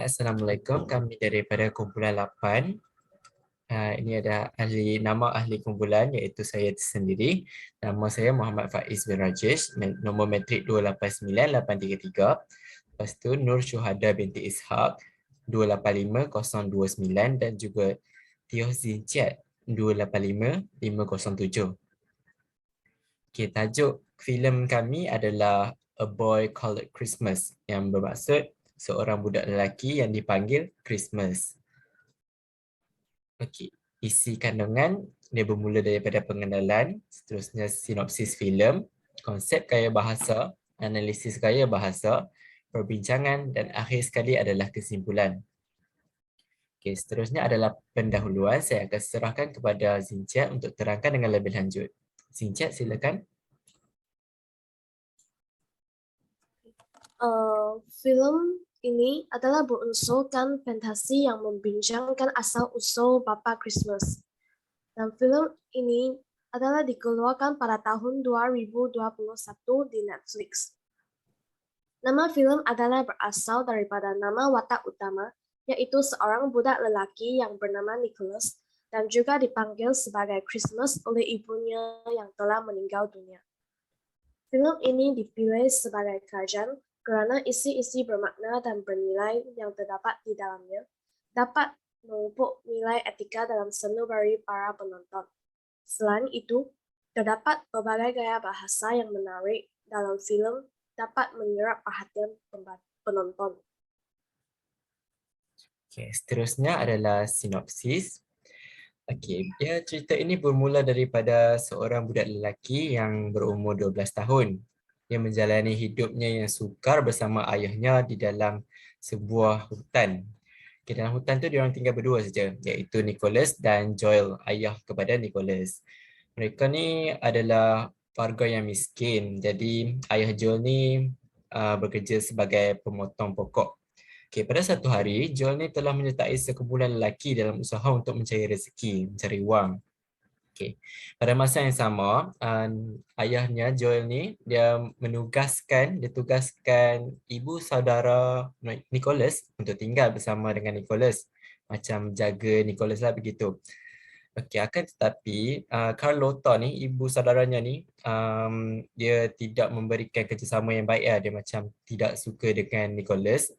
Assalamualaikum. Kami daripada kumpulan 8. Ini ada nama ahli kumpulan iaitu saya sendiri. Nama saya Muhammad Faiz bin Rajesh, nombor matrik 289833. Lepas tu Nur Syuhada binti Ishaq 285029 dan juga Tioh Zinciat 285507. Okay, tajuk filem kami adalah A Boy Called Christmas, yang bermaksud seorang budak lelaki yang dipanggil Christmas. Okey, isi kandungan dia bermula daripada pengenalan, seterusnya sinopsis filem, konsep gaya bahasa, analisis gaya bahasa, perbincangan dan akhir sekali adalah kesimpulan. Okey, seterusnya adalah pendahuluan. Saya akan serahkan kepada Zinciat untuk terangkan dengan lebih lanjut. Zinciat, silakan. Film ini adalah berunsurkan fantasi yang membincangkan asal-usul Bapa Christmas. Dan film ini adalah dikeluarkan pada tahun 2021 di Netflix. Nama film adalah berasal daripada nama watak utama, yaitu seorang budak lelaki yang bernama Nicholas dan juga dipanggil sebagai Christmas oleh ibunya yang telah meninggal dunia. Film ini dipilih sebagai kajian kerana isi-isi bermakna dan bernilai yang terdapat di dalamnya dapat memupuk nilai etika dalam sanubari para penonton. Selain itu, terdapat berbagai gaya bahasa yang menarik dalam filem dapat menyerap perhatian penonton. Okay, seterusnya adalah sinopsis. Okey, cerita ini bermula daripada seorang budak lelaki yang berumur 12 tahun. Dia menjalani hidupnya yang sukar bersama ayahnya di dalam sebuah hutan. Okay, dalam hutan tu diorang tinggal berdua saja, iaitu Nicholas dan Joel, ayah kepada Nicholas. Mereka ni adalah warga yang miskin. Jadi ayah Joel ni bekerja sebagai pemotong pokok. Okay, pada satu hari, Joel ni telah menyertai sekumpulan lelaki dalam usaha untuk mencari rezeki, mencari wang. Okay. Pada masa yang sama, ayahnya Joel ni dia tugaskan ibu saudara Nicholas untuk tinggal bersama dengan Nicholas, macam jaga Nicholas lah begitu. Okey, akan tetapi Carlota ni, ibu saudaranya ni, dia tidak memberikan kerjasama yang baik lah. Dia macam tidak suka dengan Nicholas.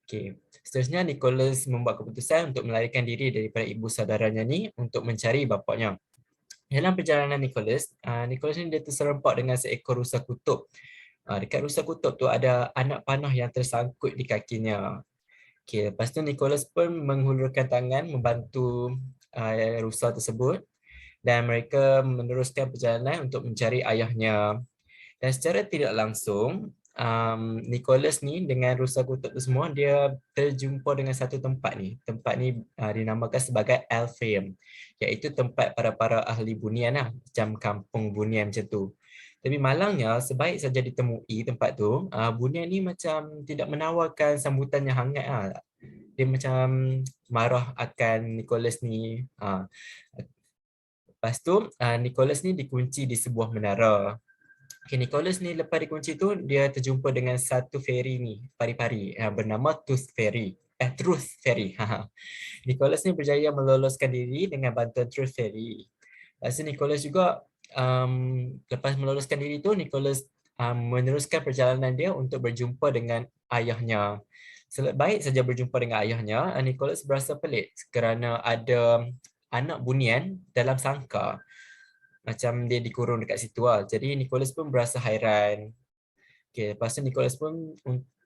Okay. Seterusnya Nicholas membuat keputusan untuk melarikan diri daripada ibu saudaranya ni untuk mencari bapaknya. Dalam perjalanan Nicholas ni dia terserempak dengan seekor rusa kutub. Dekat rusa kutub tu ada anak panah yang tersangkut di kakinya. Okay, lepas tu Nicholas pun menghulurkan tangan membantu rusa tersebut dan mereka meneruskan perjalanan untuk mencari ayahnya. Dan secara tidak langsung, Nicholas ni dengan rusa kutub tu semua, dia terjumpa dengan satu tempat ni. Tempat ni dinamakan sebagai Elfheim, iaitu tempat para ahli bunian lah, macam kampung bunian macam tu. Tapi malangnya, sebaik saja ditemui tempat tu, bunian ni macam tidak menawarkan sambutan yang hangat lah. Dia macam marah akan Nicholas ni. Lepas tu, Nicholas ni dikunci di sebuah menara. Okay, Nicholas ni lepas dikunci tu, dia terjumpa dengan satu fairy ni, pari-pari, bernama Truth Fairy. Nicholas ni berjaya meloloskan diri dengan bantuan Truth Fairy. Lepas tu Nicholas juga, lepas meloloskan diri tu, Nicholas meneruskan perjalanan dia untuk berjumpa dengan ayahnya. Baik saja berjumpa dengan ayahnya, Nicholas berasa pelik kerana ada anak bunian dalam sangkar. Macam dia dikurung dekat situ lah. Jadi Nicholas pun berasa hairan. Okay, lepas tu Nicholas pun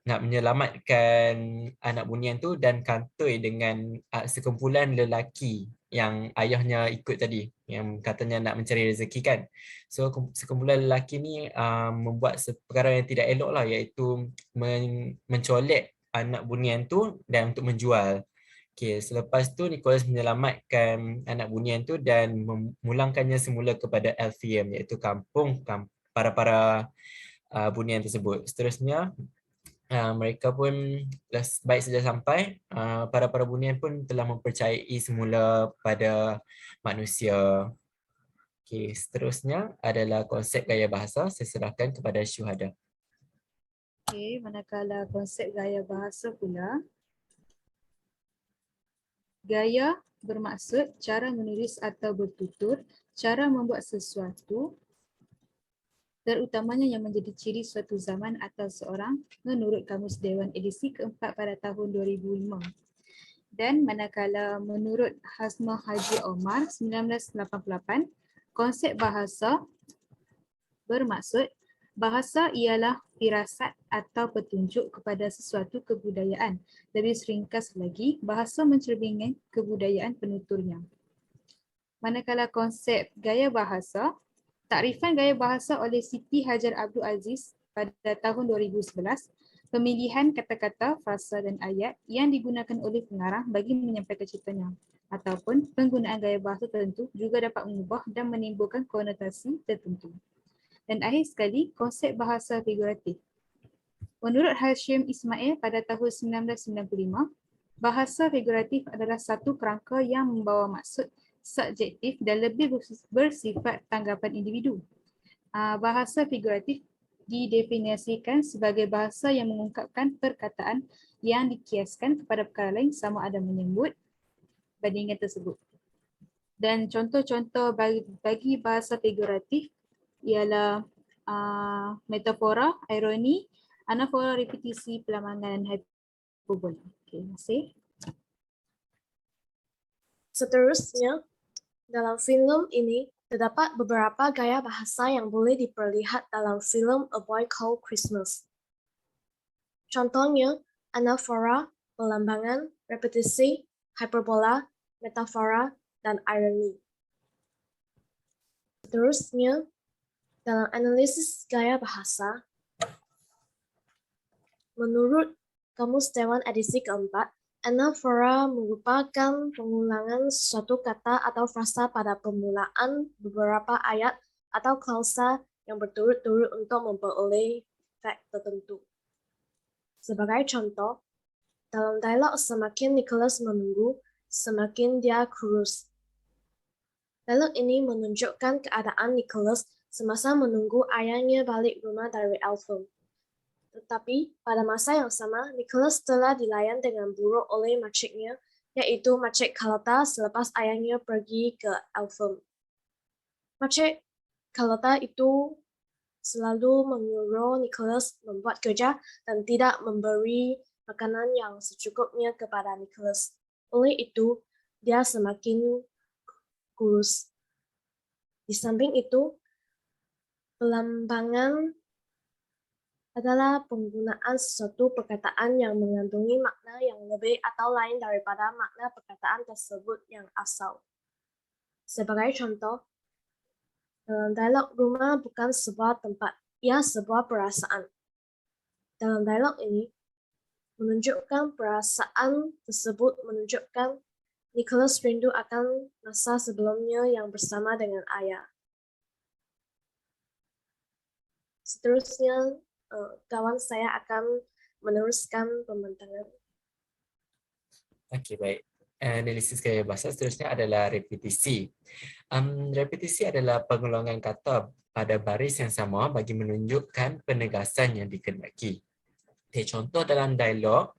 nak menyelamatkan anak bunian tu dan kantoi dengan sekumpulan lelaki yang ayahnya ikut tadi, yang katanya nak mencari rezeki kan. So sekumpulan lelaki ni membuat perkara yang tidak elok lah, iaitu mencolek anak bunian tu dan untuk menjual. Okay, selepas tu Nicholas menyelamatkan anak bunian tu dan memulangkannya semula kepada Elfheim, iaitu kampung para bunian tersebut. Seterusnya mereka pun baik saja sampai, para bunian pun telah mempercayai semula pada manusia. Okay, seterusnya adalah konsep gaya bahasa. Saya serahkan kepada Syuhada. Okay, manakala konsep gaya bahasa pula, Gaya bermaksud cara menulis atau bertutur, cara membuat sesuatu, terutamanya yang menjadi ciri suatu zaman atau seorang, menurut Kamus Dewan edisi keempat pada tahun 2005. Dan manakala menurut Hasmah Haji Omar 1988, konsep bahasa bermaksud bahasa ialah firasat atau petunjuk kepada sesuatu kebudayaan. Lebih seringkas lagi, bahasa mencerminkan kebudayaan penuturnya. Manakala konsep gaya bahasa, takrifan gaya bahasa oleh Siti Hajar Abdul Aziz pada tahun 2011, pemilihan kata-kata, frasa dan ayat yang digunakan oleh pengarang bagi menyampaikan ceritanya, ataupun penggunaan gaya bahasa tertentu juga dapat mengubah dan menimbulkan konotasi tertentu. Dan akhir sekali, konsep bahasa figuratif. Menurut Hashim Ismail pada tahun 1995, bahasa figuratif adalah satu kerangka yang membawa maksud subjektif dan lebih bersifat tanggapan individu. Bahasa figuratif didefinisikan sebagai bahasa yang mengungkapkan perkataan yang dikiaskan kepada perkara lain sama ada menyebut bandingan tersebut. Dan contoh-contoh bagi bahasa figuratif ialah metafora, ironi, anafora, repetisi, pelamangan, dan hiperbola. Okay, terima kasih. Seterusnya, dalam film ini terdapat beberapa gaya bahasa yang boleh diperlihat dalam film A Boy Called Christmas. Contohnya, anafora, pelambangan, repetisi, hyperbola, metafora, dan ironi. Seterusnya, dalam analisis gaya bahasa, menurut Kamus Dewan edisi keempat, anafora merupakan pengulangan suatu kata atau frasa pada permulaan beberapa ayat atau klausa yang berturut-turut untuk memperoleh efek tertentu. Sebagai contoh, dalam dialog semakin Nicholas menunggu, semakin dia kurus. Dialog ini menunjukkan keadaan Nicholas semasa menunggu ayahnya balik rumah dari Eltham. Tetapi pada masa yang sama, Nicholas telah dilayan dengan buruk oleh makciknya, yaitu Makcik Carlotta selepas ayahnya pergi ke Eltham. Makcik Carlotta itu selalu menyuruh Nicholas membuat kerja dan tidak memberi makanan yang secukupnya kepada Nicholas. Oleh itu, dia semakin kurus. Di samping itu, pelambangan adalah penggunaan sesuatu perkataan yang mengandungi makna yang lebih atau lain daripada makna perkataan tersebut yang asal. Sebagai contoh, dalam dialog rumah bukan sebuah tempat, ia sebuah perasaan. Dalam dialog ini, menunjukkan perasaan tersebut menunjukkan Nicholas rindu akan masa sebelumnya yang bersama dengan ayah. Seterusnya, kawan saya akan meneruskan pembentangan. Okey, baik. Analisis gaya bahasa seterusnya adalah repetisi. Repetisi adalah pengulangan kata pada baris yang sama bagi menunjukkan penegasan yang dikehendaki. Okay, contoh dalam dialog,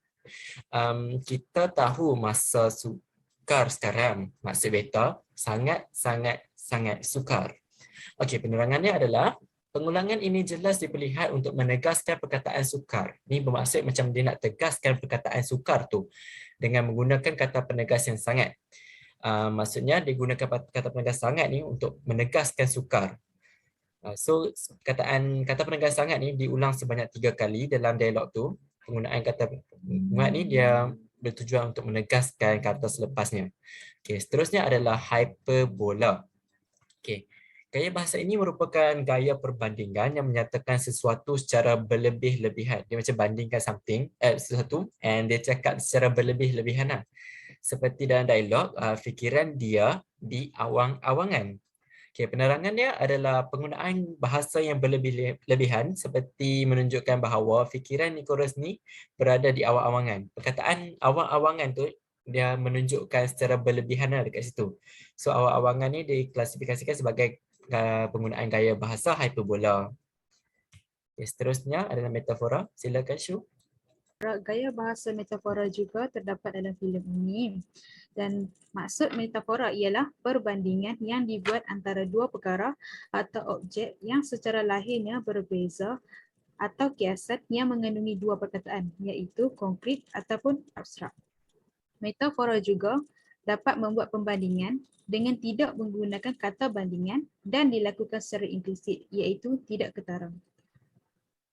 kita tahu masa sukar sekarang. Maksud beta, sangat sukar. Okey, penerangannya adalah pengulangan ini jelas diperlihat untuk menegaskan perkataan sukar. Ini bermaksud macam dia nak tegaskan perkataan sukar tu dengan menggunakan kata penegas yang sangat. Maksudnya dia gunakan kata penegas sangat ni untuk menegaskan sukar. So kata penegas sangat ni diulang sebanyak 3 kali dalam dialog tu. Penggunaan kata penguat ni dia bertujuan untuk menegaskan kata selepasnya. Okay, seterusnya adalah hyperbola. Okay. Gaya bahasa ini merupakan gaya perbandingan yang menyatakan sesuatu secara berlebih-lebihan. Dia macam bandingkan sesuatu and dia cakap secara berlebih-lebihan lah. Seperti dalam dialog, fikiran dia di awang-awangan. Okay, penerangannya adalah penggunaan bahasa yang berlebih-lebihan seperti menunjukkan bahawa fikiran Nicholas ni berada di awang-awangan. Perkataan awang-awangan tu dia menunjukkan secara berlebihan lah dekat situ. So awang-awangan ni diklasifikasikan sebagai penggunaan gaya bahasa hyperbola. Okay, seterusnya adalah metafora. Silakan Shu. gaya bahasa metafora juga terdapat dalam filem ini. Dan maksud metafora ialah perbandingan yang dibuat antara dua perkara atau objek yang secara lahirnya berbeza atau kiasan yang mengandungi dua perkataan, iaitu konkret ataupun abstrak. Metafora juga dapat membuat pembandingan dengan tidak menggunakan kata bandingan dan dilakukan secara implisit, iaitu tidak ketarang.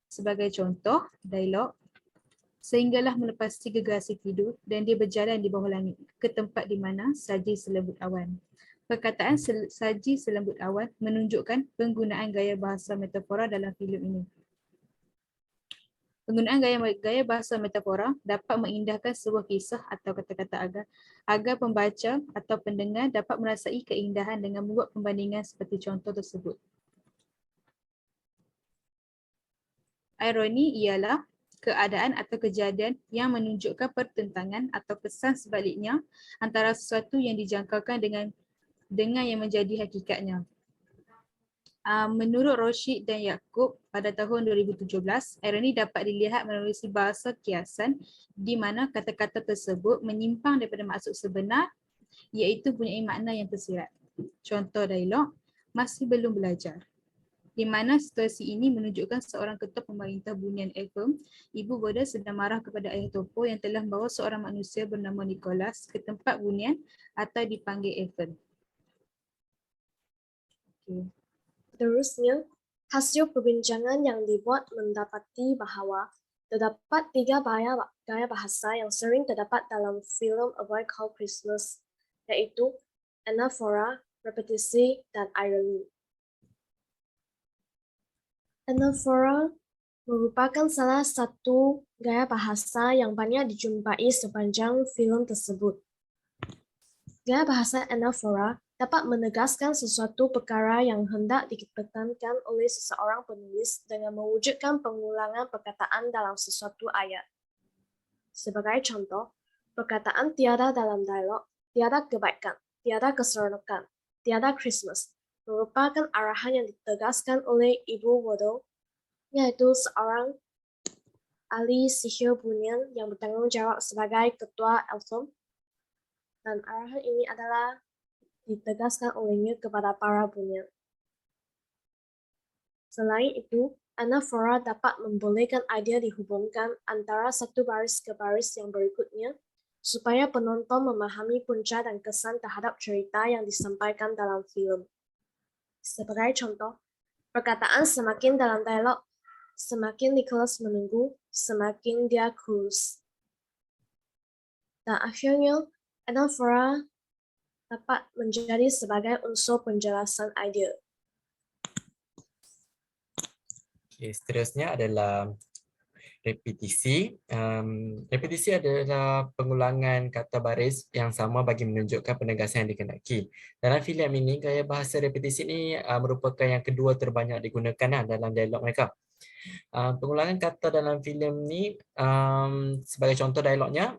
Sebagai contoh, dialog, sehinggalah melepasi gergasi tidur dan dia berjalan di bawah langit ke tempat di mana saji selembut awan. Perkataan saji selembut awan menunjukkan penggunaan gaya bahasa metafora dalam filem ini. Penggunaan gaya bahasa metafora dapat mengindahkan sebuah kisah atau kata-kata agar pembaca atau pendengar dapat merasai keindahan dengan membuat pembandingan seperti contoh tersebut. Ironi ialah keadaan atau kejadian yang menunjukkan pertentangan atau kesan sebaliknya antara sesuatu yang dijangkakan dengan yang menjadi hakikatnya. Menurut Roshid dan Yaakob pada tahun 2017, ironi dapat dilihat melalui bahasa kiasan di mana kata-kata tersebut menyimpang daripada maksud sebenar, iaitu mempunyai makna yang tersirat. Contoh dialog, masih belum belajar, di mana situasi ini menunjukkan seorang ketua pemerintah Bunian Elfham, ibu boda sedang marah kepada ayah Topo yang telah membawa seorang manusia bernama Nicholas ke tempat bunian atau dipanggil Elfham. Seterusnya, hasil perbincangan yang dibuat mendapati bahawa terdapat 3 gaya bahasa yang sering terdapat dalam filem A Boy Called Christmas, iaitu anaphora, repetisi, dan irony. Anaphora merupakan salah satu gaya bahasa yang banyak dijumpai sepanjang filem tersebut. Gaya bahasa anaphora dapat menegaskan sesuatu perkara yang hendak ditekankan oleh seseorang penulis dengan mewujudkan pengulangan perkataan dalam sesuatu ayat. Sebagai contoh, perkataan tiada dalam dialog, tiada kebaikan, tiada keseronokan, tiada Christmas merupakan arahan yang ditegaskan oleh Ibu Wodo, yaitu seorang ahli sihir bunian yang bertanggung jawab sebagai ketua Elfham, dan arahan ini adalah ditegaskan olehnya kepada para bunian. Selain itu, anaphora dapat membolehkan idea dihubungkan antara satu baris ke baris yang berikutnya, supaya penonton memahami punca dan kesan terhadap cerita yang disampaikan dalam filem. Sebagai contoh, perkataan semakin dalam dialog, semakin Nicholas menunggu, semakin dia kurus. Dan akhirnya, anaphora dapat menjadi sebagai unsur penjelasan idea. Okay, seterusnya adalah repetisi. Repetisi adalah pengulangan kata baris yang sama bagi menunjukkan penegasan yang dikehendaki. Dalam filem ini, gaya bahasa repetisi ini merupakan yang kedua terbanyak digunakan dalam dialog mereka. Pengulangan kata dalam filem ini, sebagai contoh dialognya,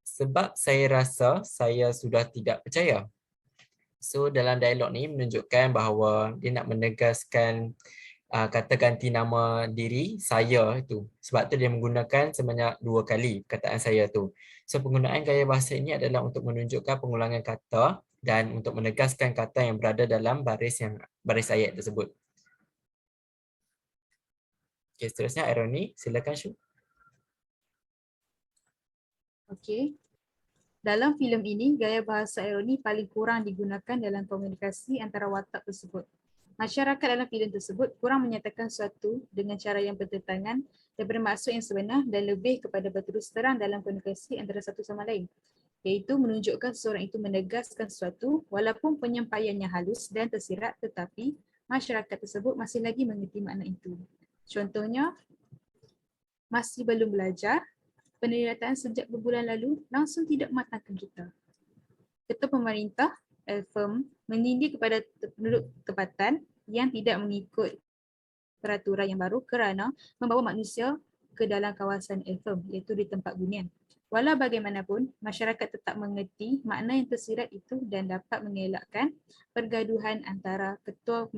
sebab saya rasa saya sudah tidak percaya. So dalam dialog ni menunjukkan bahawa dia nak menegaskan kata ganti nama diri saya itu. Sebab tu dia menggunakan sebanyak 2 kali perkataan saya tu. So penggunaan gaya bahasa ini adalah untuk menunjukkan pengulangan kata dan untuk menegaskan kata yang berada dalam baris ayat tersebut. Okay, seterusnya ironi, silakan Shu. Okey. Dalam filem ini, gaya bahasa ironi paling kurang digunakan dalam komunikasi antara watak tersebut. Masyarakat dalam filem tersebut kurang menyatakan sesuatu dengan cara yang bertentangan daripada maksud yang sebenar dan lebih kepada berterus terang dalam komunikasi antara satu sama lain, iaitu menunjukkan seseorang itu menegaskan sesuatu walaupun penyampaiannya halus dan tersirat, tetapi masyarakat tersebut masih lagi mengerti makna itu. Contohnya, masih belum belajar, peneritaan sejak berbulan lalu langsung tidak mematahkan kita. Ketua pemerintah Elfham menindik kepada penduduk tempatan yang tidak mengikut peraturan yang baru kerana membawa manusia ke dalam kawasan Elfham, iaitu di tempat bunian. Walau bagaimanapun, masyarakat tetap mengerti makna yang tersirat itu dan dapat mengelakkan pergaduhan antara ketua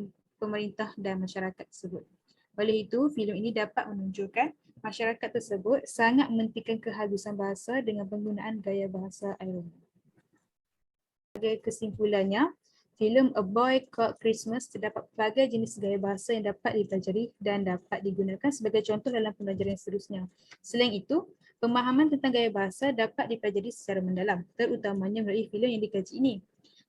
pemerintah dan masyarakat tersebut. Oleh itu, filem ini dapat menunjukkan Masyarakat tersebut sangat mementingkan kehalusan bahasa dengan penggunaan gaya bahasa ironi. Sebagai kesimpulannya, filem A Boy Called Christmas terdapat pelbagai jenis gaya bahasa yang dapat dipelajari dan dapat digunakan sebagai contoh dalam pembelajaran seterusnya. Selain itu, pemahaman tentang gaya bahasa dapat dipelajari secara mendalam, terutamanya melalui filem yang dikaji ini.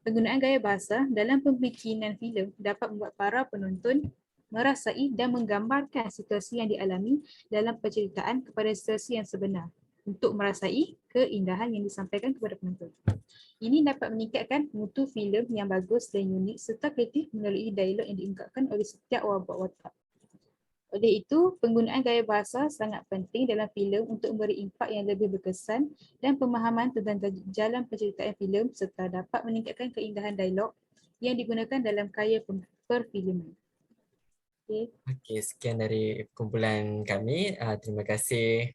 Penggunaan gaya bahasa dalam pembikinan filem dapat membuat para penonton merasai dan menggambarkan situasi yang dialami dalam penceritaan kepada situasi yang sebenar untuk merasai keindahan yang disampaikan kepada penonton. Ini dapat meningkatkan mutu filem yang bagus dan unik serta kreatif melalui dialog yang diungkapkan oleh setiap watak. Oleh itu, penggunaan gaya bahasa sangat penting dalam filem untuk memberi impak yang lebih berkesan dan pemahaman tentang jalan penceritaan filem serta dapat meningkatkan keindahan dialog yang digunakan dalam karya perfilman. Okay. Okey, sekian dari kumpulan kami. Terima kasih